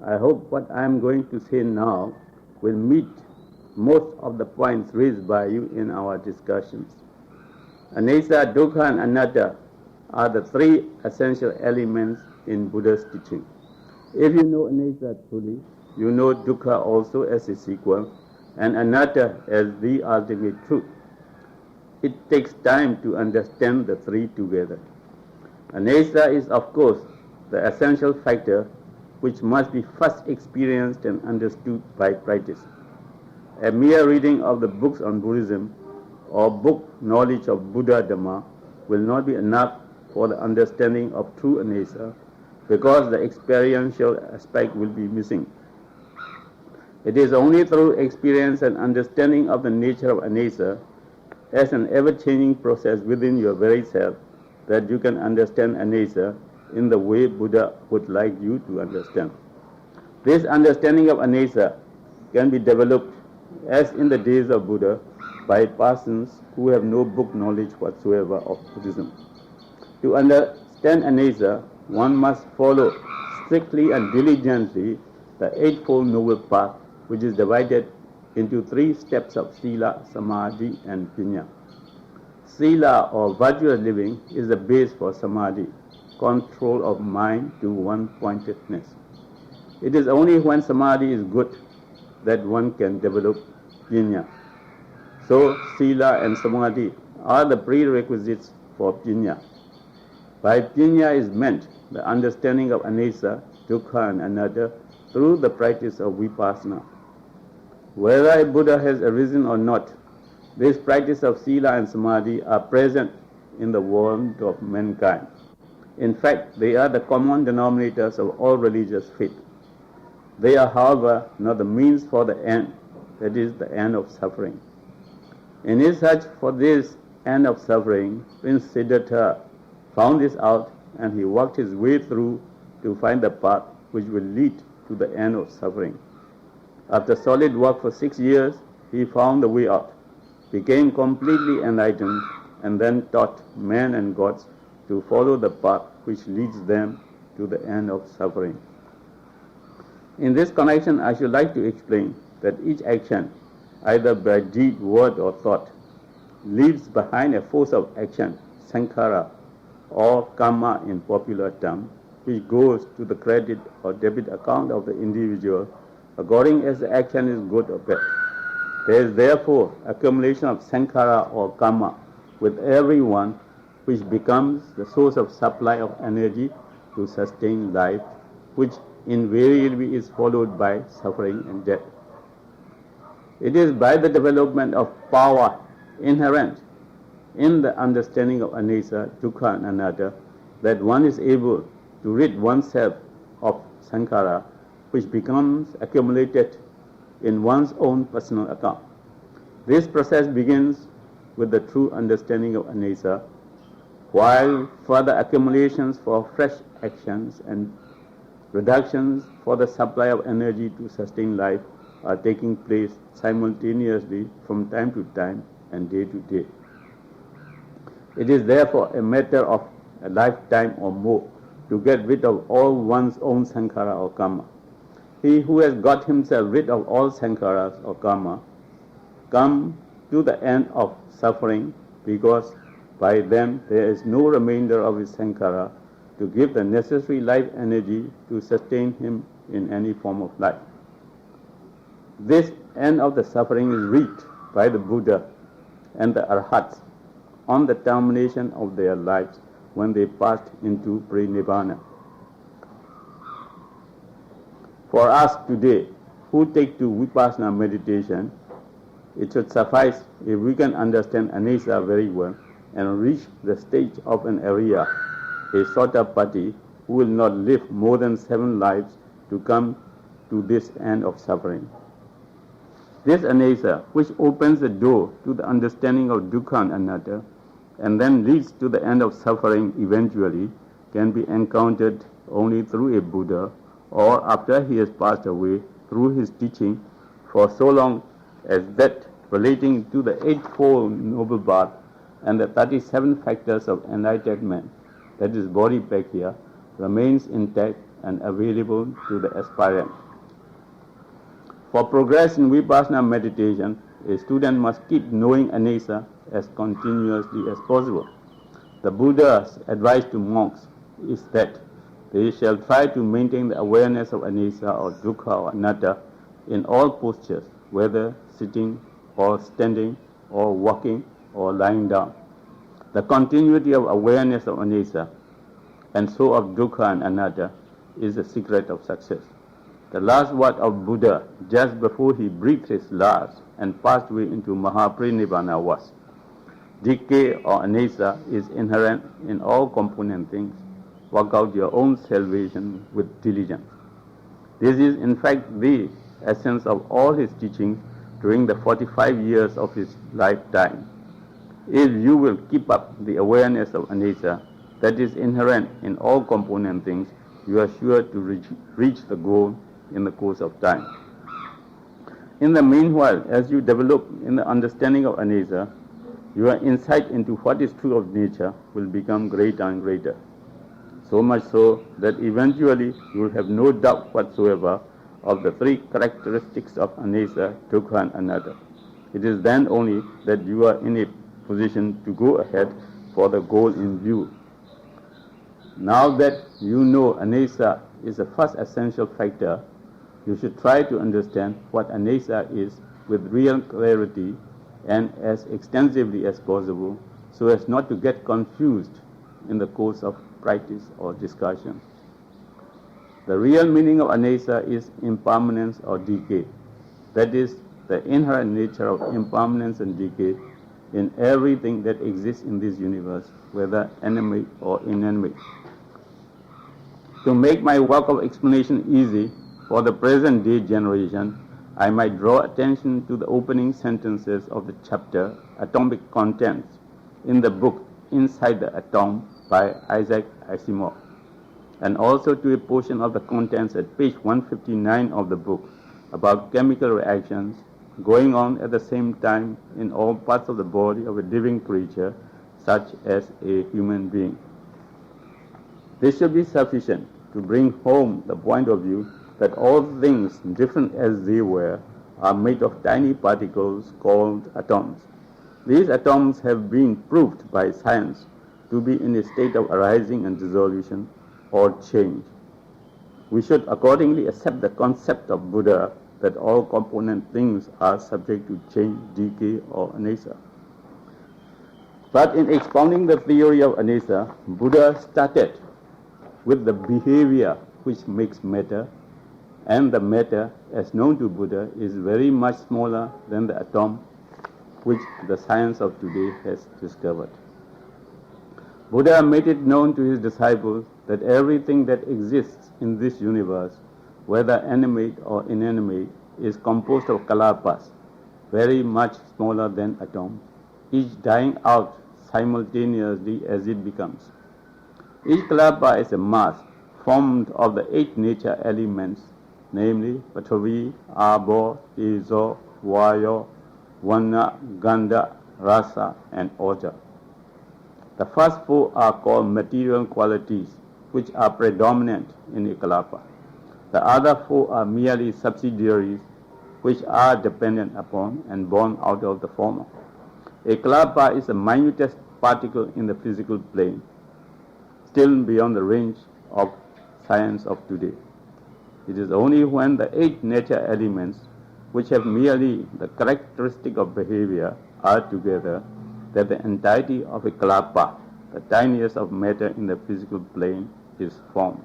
I hope what I am going to say now will meet most of the points raised by you in our discussions. Anicca, Dukkha and Anatta are the three essential elements in Buddha's teaching. If you know Anicca truly, you know Dukkha also as a sequel, and Anatta as the ultimate truth. It takes time to understand the three together. Anicca is, of course, the essential factor which must be first experienced and understood by practice. A mere reading of the books on Buddhism or book knowledge of Buddha Dhamma will not be enough for the understanding of true Anicca, because the experiential aspect will be missing. It is only through experience and understanding of the nature of Anicca as an ever-changing process within your very self that you can understand Anicca in the way Buddha would like you to understand. This understanding of Anicca can be developed, as in the days of Buddha, by persons who have no book knowledge whatsoever of Buddhism. To understand Anicca, one must follow strictly and diligently the Eightfold Noble Path, which is divided into 3 steps of Sila, Samadhi and Jnana. Sila, or virtuous living, is the base for Samadhi, control of mind to one-pointedness. It is only when Samadhi is good that one can develop Jnana. So, Sila and Samadhi are the prerequisites for Jnana. By Jnana is meant the understanding of Anicca, Dukkha and Anatta through the practice of Vipassana. Whether a Buddha has arisen or not, this practice of Sila and Samadhi are present in the world of mankind. In fact, they are the common denominators of all religious faith. They are, however, not the means for the end, that is, the end of suffering. In his search for this end of suffering, Prince Siddhartha found this out, and he worked his way through to find the path which will lead to the end of suffering. After solid work for 6 years, he found the way out, became completely enlightened, and then taught men and gods to follow the path which leads them to the end of suffering. In this connection, I should like to explain that each action, either by deed, word or thought, leaves behind a force of action, sankhara, or karma in popular term, which goes to the credit or debit account of the individual according as the action is good or bad. There is therefore accumulation of sankhara or karma with everyone, which becomes the source of supply of energy to sustain life, which invariably is followed by suffering and death. It is by the development of power inherent in the understanding of Anicca, Dukkha and Anatta that one is able to rid oneself of sankhara, which becomes accumulated in one's own personal account. This process begins with the true understanding of Anicca, while further accumulations for fresh actions and reductions for the supply of energy to sustain life are taking place simultaneously from time to time and day to day. It is therefore a matter of a lifetime or more to get rid of all one's own sankhara or karma. He who has got himself rid of all sankharas or karma comes to the end of suffering, because by them there is no remainder of his sankhara to give the necessary life energy to sustain him in any form of life. This end of the suffering is reached by the Buddha and the Arhats on the termination of their lives when they passed into pre-nibbana. For us today, who take to Vipassana meditation, it should suffice if we can understand Anicca very well and reach the stage of an Arya, a Sotapatti, who will not live more than 7 lives to come to this end of suffering. This Anicca, which opens the door to the understanding of Dukkha and Anatta, and then leads to the end of suffering eventually, can be encountered only through a Buddha, or after he has passed away, through his teaching for so long as that relating to the Eightfold Noble Path and the 37 factors of enlightenment, that is Bodhipakya, remains intact and available to the aspirant. For progress in Vipassana meditation, a student must keep knowing anicca as continuously as possible. The Buddha's advice to monks is that they shall try to maintain the awareness of anicca or dukkha or anatta in all postures, whether sitting or standing or walking or lying down. The continuity of awareness of anicca and so of dukkha and anatta is the secret of success. The last word of Buddha just before he breathed his last and passed away into Mahaparinibbana was, decay or anicca is inherent in all component things. Work out your own salvation with diligence. This is in fact the essence of all his teachings during the 45 years of his lifetime. If you will keep up the awareness of anicca that is inherent in all component things, you are sure to reach the goal in the course of time. In the meanwhile, as you develop in the understanding of anicca, your insight into what is true of nature will become greater and greater. So much so that eventually you will have no doubt whatsoever of the three characteristics of anicca, dukkha and anatta. It is then only that you are in a position to go ahead for the goal in view. Now that you know anicca is the first essential factor, you should try to understand what anicca is with real clarity and as extensively as possible, so as not to get confused in the course of practice or discussion. The real meaning of anicca is impermanence or decay. That is, the inherent nature of impermanence and decay in everything that exists in this universe, whether animate or inanimate. To make my work of explanation easy for the present day generation, I might draw attention to the opening sentences of the chapter Atomic Contents in the book Inside the Atom by Isaac Asimov, and also to a portion of the contents at page 159 of the book about chemical reactions going on at the same time in all parts of the body of a living creature such as a human being. This should be sufficient to bring home the point of view that all things, different as they were, are made of tiny particles called atoms. These atoms have been proved by science to be in a state of arising and dissolution or change. We should accordingly accept the concept of Buddha that all component things are subject to change, decay or anicca. But in expounding the theory of anicca, Buddha started with the behavior which makes matter, and the matter as known to Buddha is very much smaller than the atom which the science of today has discovered. Buddha made it known to his disciples that everything that exists in this universe, whether animate or inanimate, is composed of kalapas, very much smaller than atoms, each dying out simultaneously as it becomes. Each kalapa is a mass formed of the 8 nature elements, namely Pathavi, Abo, Tejo, Vayo, Vana, Gandha, Rasa and Oja. The first 4 are called material qualities, which are predominant in a kalapa. The other 4 are merely subsidiaries, which are dependent upon and born out of the former. A kalapa is the minutest particle in the physical plane, still beyond the range of science of today. It is only when the 8 nature elements, which have merely the characteristic of behavior, are together that the entirety of a kalapa, the tiniest of matter in the physical plane, is formed.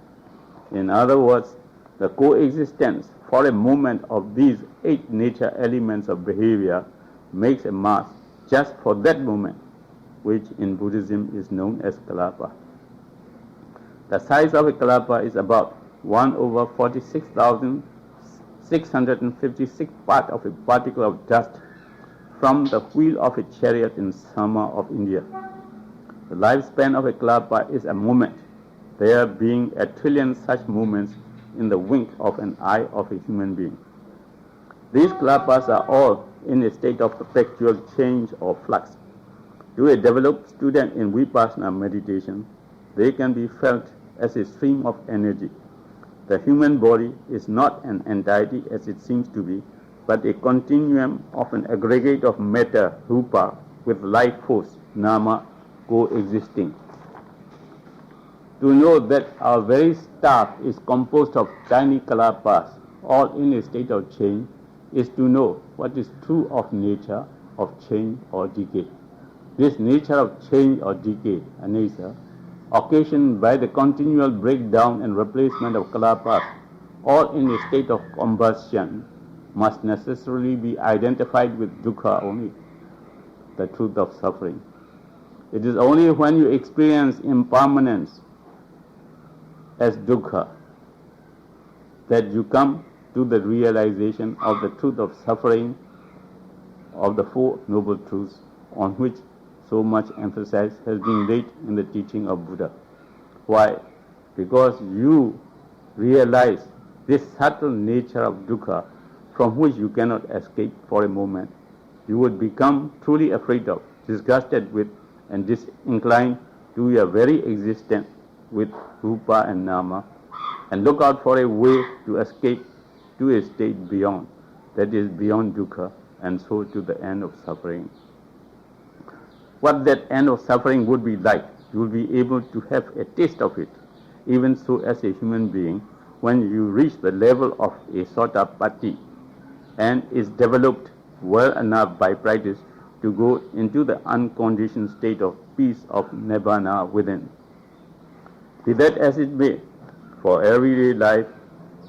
In other words, the coexistence for a moment of these 8 nature elements of behavior makes a mass just for that moment, which in Buddhism is known as kalapa. The size of a kalapa is about 1/46,656 part of a particle of dust from the wheel of a chariot in summer of India. The lifespan of a kalapa is a moment, there being 1 trillion such moments in the wink of an eye of a human being. These kalapas are all in a state of perpetual change or flux. To a developed student in Vipassana meditation, they can be felt as a stream of energy. the human body is not an entity as it seems to be, but a continuum of an aggregate of matter, rupa, with life force, nama, coexisting. To know that our very staff is composed of tiny kalapas, all in a state of change, is to know what is true of nature of change or decay. This nature of change or decay, anicca, occasioned by the continual breakdown and replacement of kalapas, all in a state of combustion, must necessarily be identified with dukkha only, the truth of suffering. It is only when you experience impermanence as dukkha that you come to the realization of the truth of suffering, of the Four Noble Truths on which so much emphasis has been laid in the teaching of Buddha. Why? Because you realize this subtle nature of dukkha from which you cannot escape for a moment. You would become truly afraid of, disgusted with, and disinclined to your very existence with rupa and nama, and look out for a way to escape to a state beyond, that is beyond dukkha, and so to the end of suffering. What that end of suffering would be like, you will be able to have a taste of it, even so as a human being, when you reach the level of a Sotapatti and is developed well enough by practice to go into the unconditioned state of peace of nibbana within. Be that as it may, for everyday life,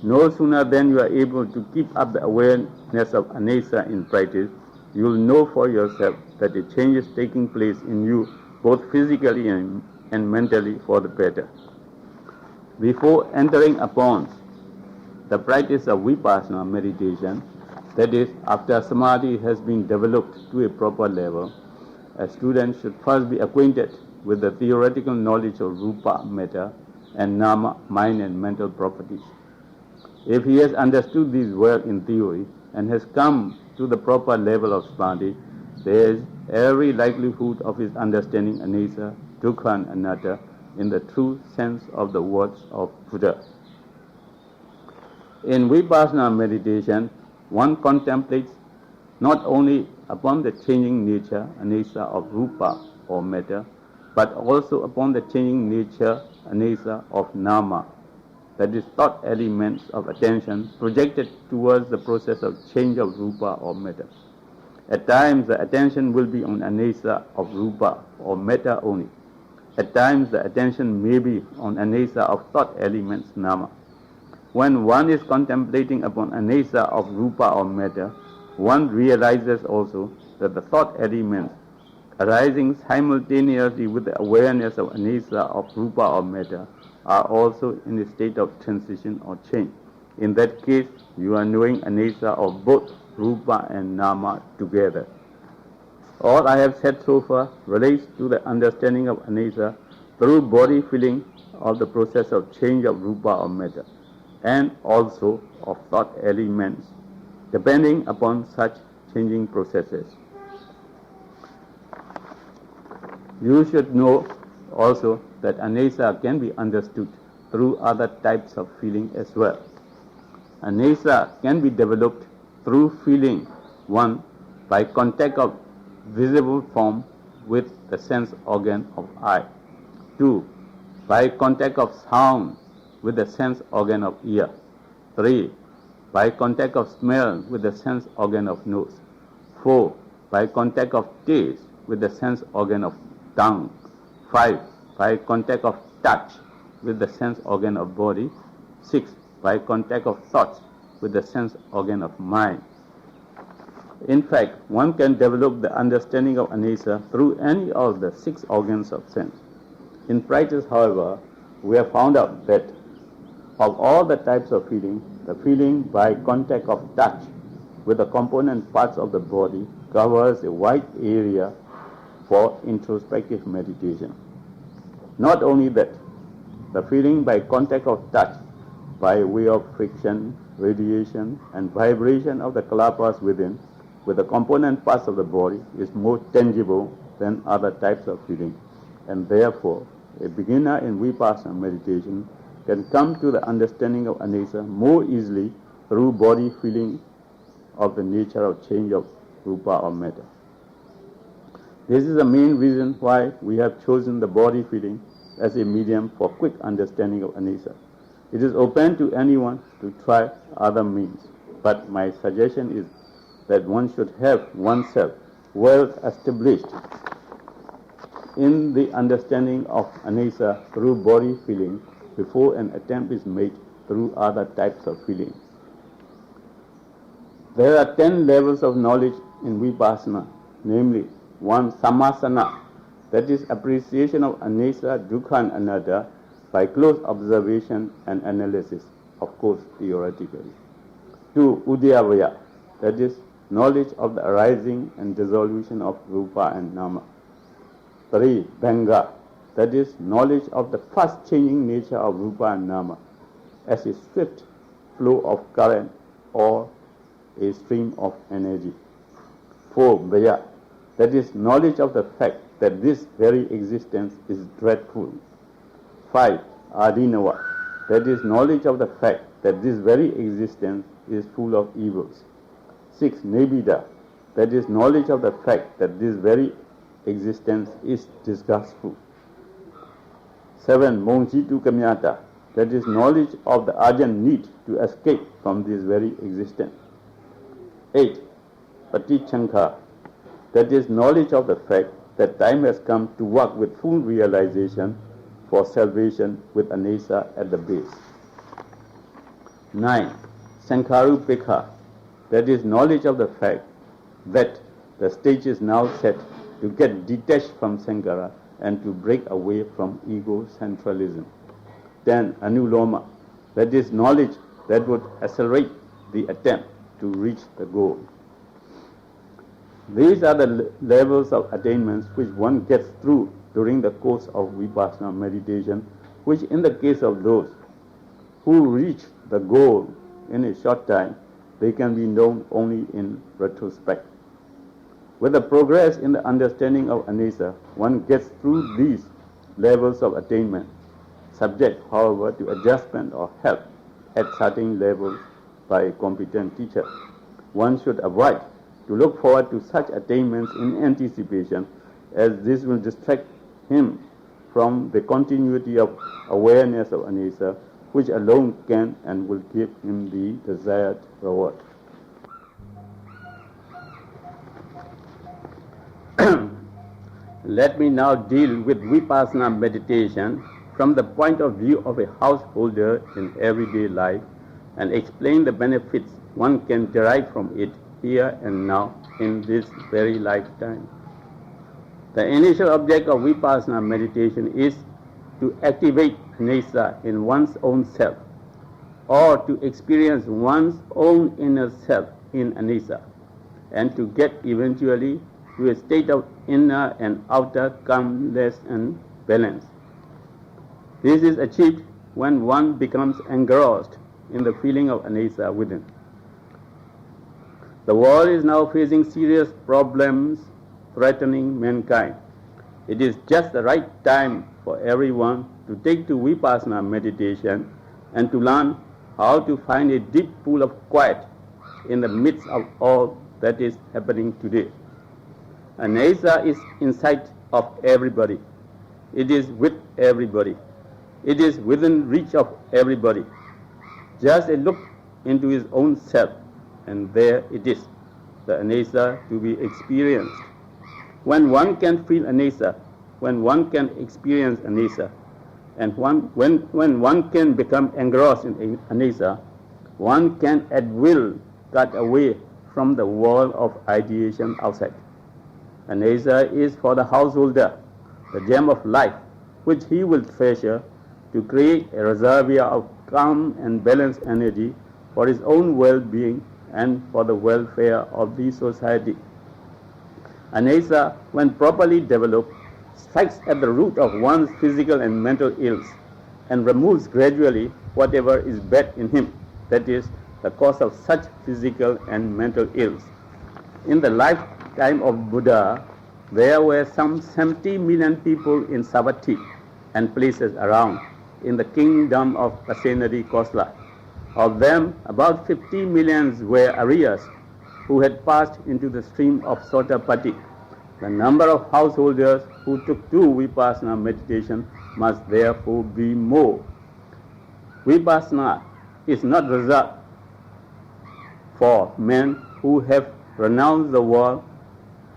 no sooner than you are able to keep up the awareness of anicca in practice, you will know for yourself that a change is taking place in you, both physically and mentally, for the better. Before entering upon the practice of vipassana meditation, that is, after samadhi has been developed to a proper level, a student should first be acquainted with the theoretical knowledge of rupa, matter, and nama, mind and mental properties. If he has understood these well in theory and has come to the proper level of samadhi, there is every likelihood of his understanding anicca, dukkha and anatta in the true sense of the words of Buddha. In vipassana meditation, one contemplates not only upon the changing nature, anicca, of rupa or matter, but also upon the changing nature, anicca, of nama, that is, thought elements of attention projected towards the process of change of rupa or matter. At times the attention will be on anicca of rupa or matter only. At times the attention may be on anicca of thought elements, nama. When one is contemplating upon anicca of rupa or matter, one realizes also that the thought elements arising simultaneously with the awareness of anicca of rupa or matter are also in a state of transition or change. In that case, you are knowing anicca of both rupa and nama together. All I have said so far relates to the understanding of anicca through body feeling of the process of change of rupa or matter, and also of thought elements, depending upon such changing processes. You should know also that anicca can be understood through other types of feeling as well. Anicca can be developed through feeling, one, by contact of visible form with the sense organ of eye, two, by contact of sound with the sense organ of ear, three, by contact of smell with the sense organ of nose, four, by contact of taste with the sense organ of tongue, five, by contact of touch with the sense organ of body, six, by contact of thoughts with the sense organ of mind. In fact, one can develop the understanding of anicca through any of the 6 organs of sense. In practice, however, we have found out that of all the types of feeling, the feeling by contact of touch with the component parts of the body covers a wide area for introspective meditation. Not only that, the feeling by contact of touch by way of friction, radiation and vibration of the kalapas within with the component parts of the body is more tangible than other types of feeling, and therefore a beginner in vipassana meditation can come to the understanding of anicca more easily through body feeling of the nature of change of rupa or matter. This is the main reason why we have chosen the body feeling as a medium for quick understanding of anicca. It is open to anyone to try other means, but my suggestion is that one should have oneself well established in the understanding of anicca through body feeling before an attempt is made through other types of feeling. There are 10 levels of knowledge in vipassana, namely 1. Samasana, that is appreciation of anicca, dukkha and anatta by close observation and analysis, of course theoretically. 2. Udyavaya, that is knowledge of the arising and dissolution of rupa and nama. 3. Bhanga, that is knowledge of the fast changing nature of rupa and nama as a swift flow of current or a stream of energy. 4. Bhaya, that is knowledge of the fact that this very existence is dreadful. 5. Adinava, that is knowledge of the fact that this very existence is full of evils. 6. Nibbida, that is knowledge of the fact that this very existence is disgustful. 7. Monjitu kamyata, that is knowledge of the urgent need to escape from this very existence. 8. Patichanka, that is knowledge of the fact that time has come to work with full realization for salvation with anicca at the base. 9. Sankharupekha, that is knowledge of the fact that the stage is now set to get detached from sankhara and to break away from ego-centralism. 10. Anuloma, that is knowledge that would accelerate the attempt to reach the goal. These are the levels of attainments which one gets through during the course of vipassana meditation, which in the case of those who reach the goal in a short time, they can be known only in retrospect. With the progress in the understanding of anicca, one gets through these levels of attainment, subject, however, to adjustment or help at certain levels by a competent teacher. One should avoid to look forward to such attainments in anticipation, as this will distract him from the continuity of awareness of anicca, which alone can and will give him the desired reward. Let me now deal with vipassana meditation from the point of view of a householder in everyday life and explain the benefits one can derive from it here and now in this very lifetime. The initial object of vipassana meditation is to activate anicca in one's own self, or to experience one's own inner self in anicca, and to get eventually to a state of inner and outer calmness and balance. This is achieved when one becomes engrossed in the feeling of anicca within. The world is now facing serious problems threatening mankind. It is just the right time for everyone to take to vipassana meditation and to learn how to find a deep pool of quiet in the midst of all that is happening today. Anicca is in sight of everybody. It is with everybody. It is within reach of everybody. Just a look into his own self, and there it is, the anicca to be experienced. When one can feel anicca, when one can experience anicca, and when one can become engrossed in anicca, one can at will cut away from the world of ideation outside. Anicca is for the householder, the gem of life, which he will treasure to create a reservoir of calm and balanced energy for his own well-being and for the welfare of the society. Anicca, when properly developed, strikes at the root of one's physical and mental ills and removes gradually whatever is bad in him, that is, the cause of such physical and mental ills. In the lifetime of Buddha, there were some 70 million people in Savatthi and places around, in the kingdom of Pasenadi Kosla. Of them, about 50 millions were Aryas who had passed into the stream of Sotapatti. The number of householders who took to Vipassana meditation must therefore be more. Vipassana is not reserved for men who have renounced the world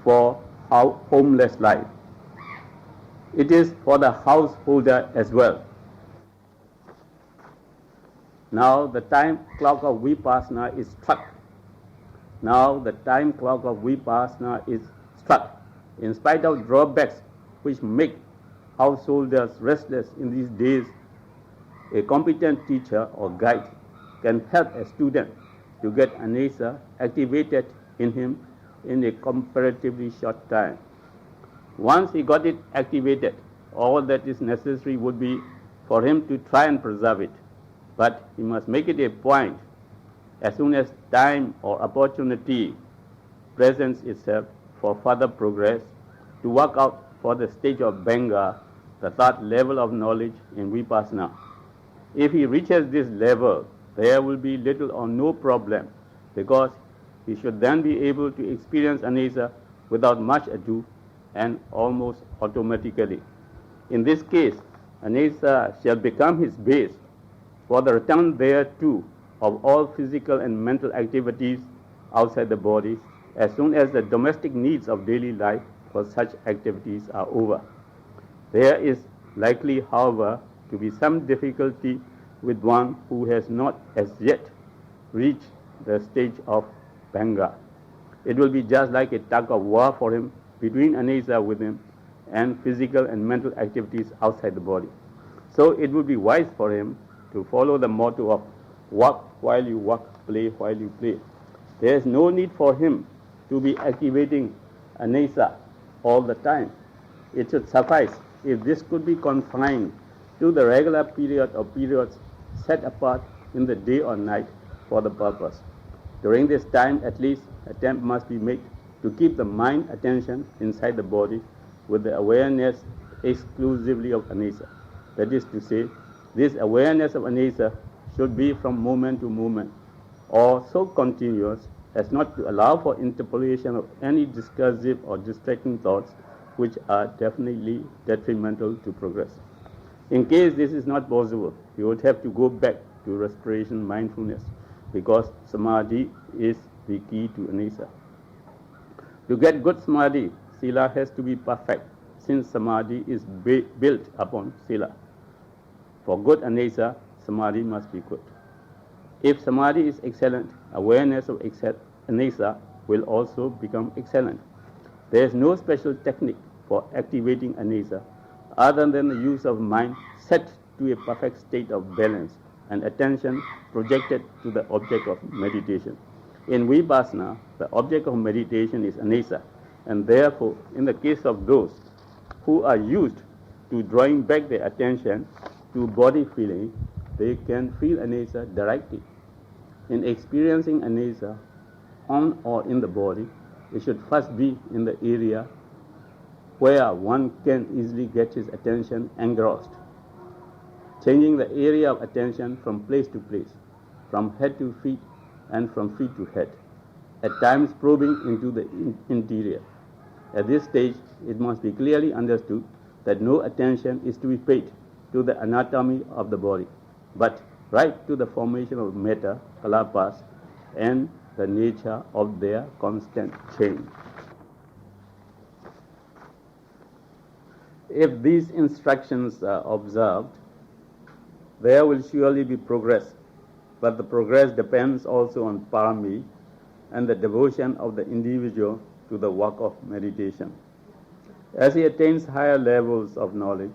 for homeless life. It is for the householder as well. Now the time clock of Vipassana is struck. Now the time clock of Vipassana is struck. In spite of drawbacks which make householders restless in these days, a competent teacher or guide can help a student to get anesa activated in him in a comparatively short time. Once he got it activated, all that is necessary would be for him to try and preserve it. But he must make it a point, as soon as time or opportunity presents itself for further progress, to work out for the stage of Banga, the third level of knowledge in Vipassana. If he reaches this level, there will be little or no problem, because he should then be able to experience anesa without much ado and almost automatically. In this case, anesa shall become his base for the return thereto of all physical and mental activities outside the body, as soon as the domestic needs of daily life for such activities are over. There is likely, however, to be some difficulty with one who has not as yet reached the stage of Banga. It will be just like a tug of war for him between anesa within and physical and mental activities outside the body. So it would be wise for him to follow the motto of work while you work, play while you play. There is no need for him to be activating anesa all the time. It should suffice if this could be confined to the regular period or periods set apart in the day or night for the purpose. During this time, at least, attempt must be made to keep the mind attention inside the body with the awareness exclusively of anesa. That is to say, this awareness of anesa should be from moment to moment, or so continuous as not to allow for interpolation of any discursive or distracting thoughts which are definitely detrimental to progress. In case this is not possible, you would have to go back to respiration mindfulness, because samadhi is the key to anesa. To get good samadhi, sila has to be perfect, since samadhi is built upon sila. For good anesa, samadhi must be good. If samadhi is excellent, awareness of anesa will also become excellent. There is no special technique for activating anesa other than the use of mind set to a perfect state of balance and attention projected to the object of meditation. In Vipassana, the object of meditation is anesa, and therefore, in the case of those who are used to drawing back their attention to body feeling, they can feel anesa directly. In experiencing anesa on or in the body, it should first be in the area where one can easily get his attention engrossed, changing the area of attention from place to place, from head to feet and from feet to head, at times probing into the interior. At this stage, it must be clearly understood that no attention is to be paid to the anatomy of the body, but right to the formation of metta, kalapas, and the nature of their constant change. If these instructions are observed, there will surely be progress, but the progress depends also on parami and the devotion of the individual to the work of meditation. As he attains higher levels of knowledge,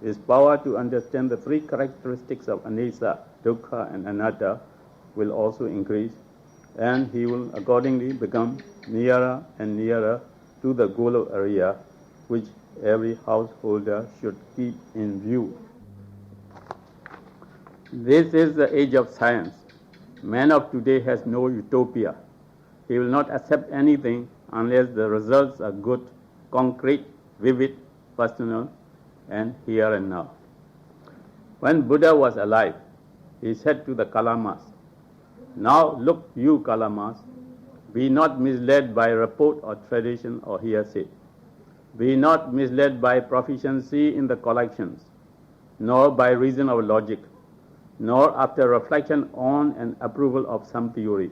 his power to understand the three characteristics of anesa, dukkha, and anatta will also increase, and he will accordingly become nearer and nearer to the goal of Arya, which every householder should keep in view. This is the age of science. Man of today has no utopia. He will not accept anything unless the results are good, concrete, vivid, personal, and here and now. When Buddha was alive, he said to the Kalamas, "Now look, you Kalamas, be not misled by report or tradition or hearsay. Be not misled by proficiency in the collections, nor by reason of logic, nor after reflection on and approval of some theory,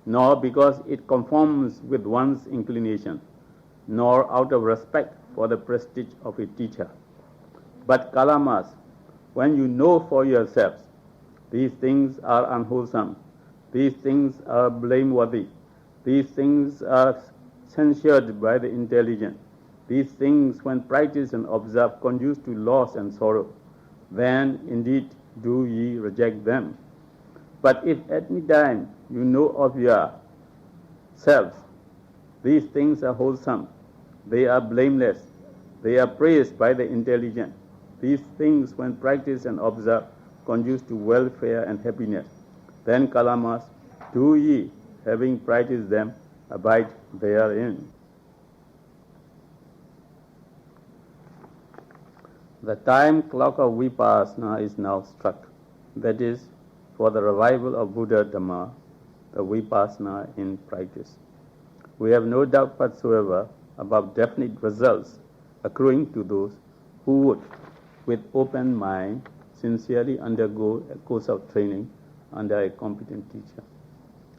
nor because it conforms with one's inclination, nor out of respect for the prestige of a teacher. But Kalamas, when you know for yourselves, these things are unwholesome, these things are blameworthy, these things are censured by the intelligent, these things when practiced and observed conduce to loss and sorrow, then indeed do ye reject them. But if at any time you know of yourselves, these things are wholesome, they are blameless, they are praised by the intelligent, these things when practiced and observed conduce to welfare and happiness, then Kalamas, do ye, having practiced them, abide therein." The time clock of Vipassana is now struck. That is, for the revival of Buddha Dhamma, the Vipassana in practice. We have no doubt whatsoever about definite results accruing to those who would, with open mind, sincerely undergo a course of training under a competent teacher.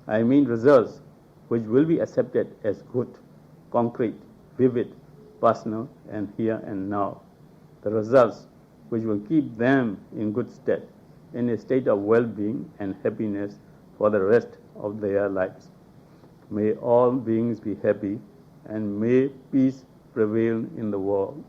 I mean results which will be accepted as good, concrete, vivid, personal, and here and now. The results which will keep them in good stead, in a state of well-being and happiness for the rest of their lives. May all beings be happy, and may peace prevail in the world.